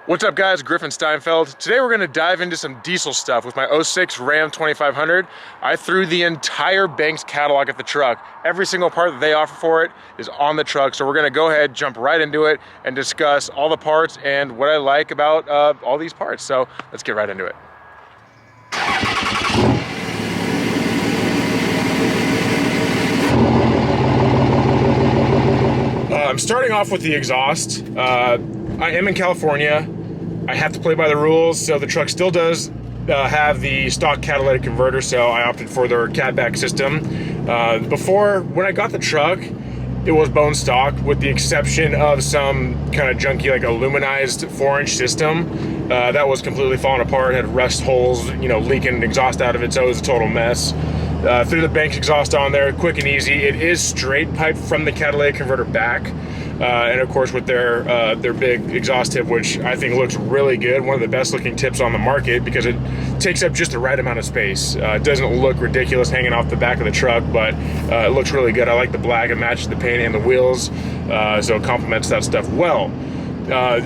What's up guys, Griffin Steinfeld. Today we're gonna dive into some diesel stuff with my '06 Ram 2500. I threw the entire Banks catalog at the truck. Every single part that they offer for it is on the truck. So we're gonna go ahead, jump right into it and discuss all the parts and what I like about all these parts. So let's get right into it. I'm starting off with the exhaust. I am in California. I have to play by the rules, so the truck still does have the stock catalytic converter, so I opted for their catback system. Before, when I got the truck, it was bone stock, with the exception of some kind of junky, like aluminized 4-inch system that was completely falling apart, had rust holes, you know, leaking exhaust out of it, so it was a total mess. Threw the Banks exhaust on there, quick and easy. It is straight pipe from the catalytic converter back. And of course with their big exhaust tip, which I think looks really good. One of the best looking tips on the market because it takes up just the right amount of space. It doesn't look ridiculous hanging off the back of the truck, but it looks really good. I like the black, it matches the paint and the wheels, so it complements that stuff well.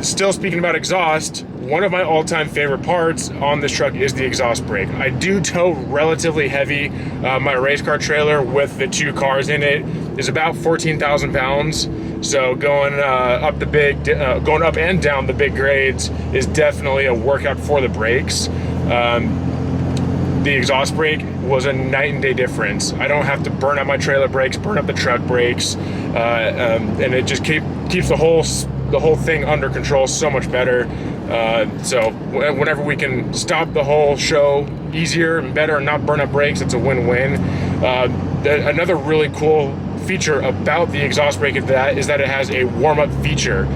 Still speaking about exhaust, one of my all-time favorite parts on this truck is the exhaust brake. I do tow relatively heavy. My race car trailer with the 2 cars in it is about 14,000 pounds. So going going up and down the big grades is definitely a workout for the brakes. The exhaust brake was a night and day difference. I don't have to burn up my trailer brakes, burn up the truck brakes, and it just keeps the whole thing under control so much better. So whenever we can stop the whole show easier and better and not burn up brakes, it's a win-win. Another really cool feature about the exhaust brake is that it has a warm-up feature.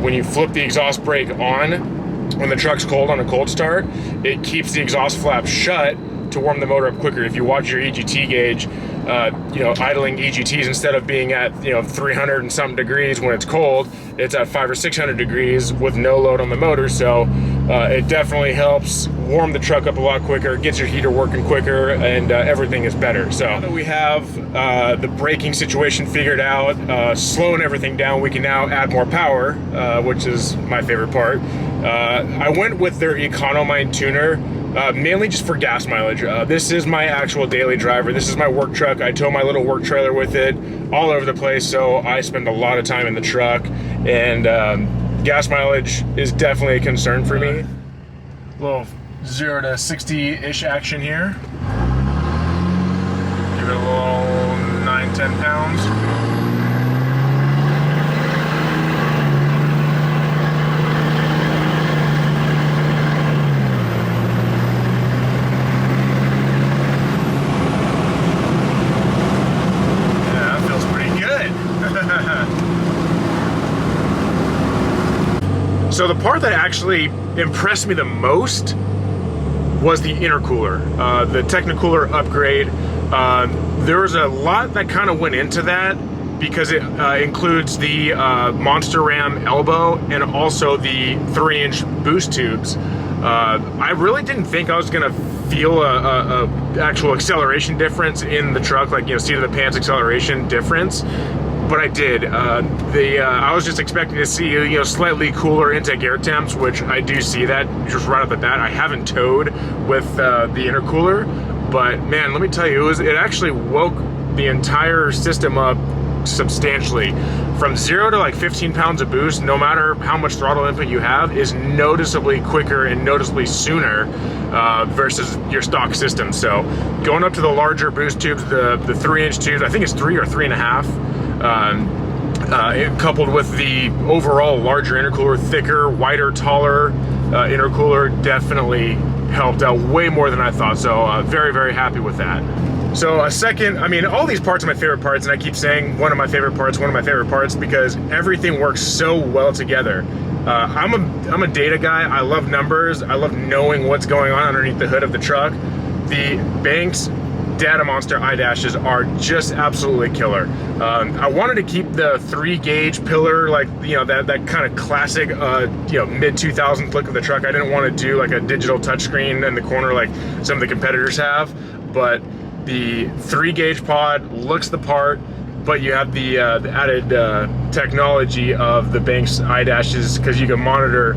When you flip the exhaust brake on, when the truck's cold on a cold start, it keeps the exhaust flap shut to warm the motor up quicker. If you watch your EGT gauge, idling EGTs, instead of being at 300 and something degrees when it's cold, it's at 500 or 600 degrees with no load on the motor. So it definitely helps warm the truck up a lot quicker, gets your heater working quicker, and everything is better. So now that we have the braking situation figured out, slowing everything down, we can now add more power, which is my favorite part. I went with their Economine tuner, mainly just for gas mileage. This is my actual daily driver. This is my work truck. I tow my little work trailer with it all over the place, so I spend a lot of time in the truck, and gas mileage is definitely a concern for me. A little 0 to 60-ish action here. Give it a little 9-10 pounds. So the part that actually impressed me the most was the intercooler, the Technicooler upgrade. There was a lot that kind of went into that because it includes the Monster Ram elbow and also the 3-inch boost tubes. I really didn't think I was gonna feel a actual acceleration difference in the truck, like seat of the pants acceleration difference. But I did. I was just expecting to see slightly cooler intake air temps, which I do see that just right off the bat. I haven't towed with the intercooler, but man, let me tell you, it actually woke the entire system up substantially. From 0 to like 15 pounds of boost, no matter how much throttle input you have, is noticeably quicker and noticeably sooner versus your stock system. So going up to the larger boost tubes, the 3-inch tubes, I think it's 3 or 3.5. Coupled with the overall larger intercooler, thicker, wider, taller intercooler, definitely helped out way more than I thought. So very, very happy with that. So all these parts are my favorite parts, and I keep saying one of my favorite parts because everything works so well together. I'm a data guy. I love numbers. I love knowing what's going on underneath the hood of the truck. The Banks Data Monster I-dashes are just absolutely killer. I wanted to keep the 3-gauge pillar, like that kind of classic mid-2000s look of the truck. I didn't want to do like a digital touchscreen in the corner like some of the competitors have, but the 3-gauge pod looks the part, but you have the added technology of the Banks I-dashes, because you can monitor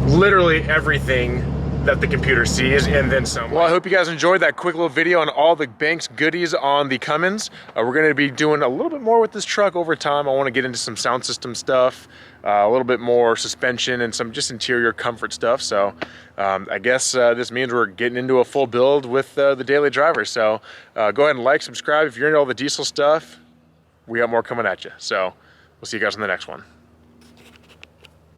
literally everything that the computer sees, and then some. Well, I hope you guys enjoyed that quick little video on all the Banks goodies on the Cummins. We're going to be doing a little bit more with this truck over time. I want to get into some sound system stuff, a little bit more suspension, and some just interior comfort stuff. So I guess this means we're getting into a full build with the daily driver. So go ahead and like, subscribe if you're into all the diesel stuff. We got more coming at you. So we'll see you guys on the next one.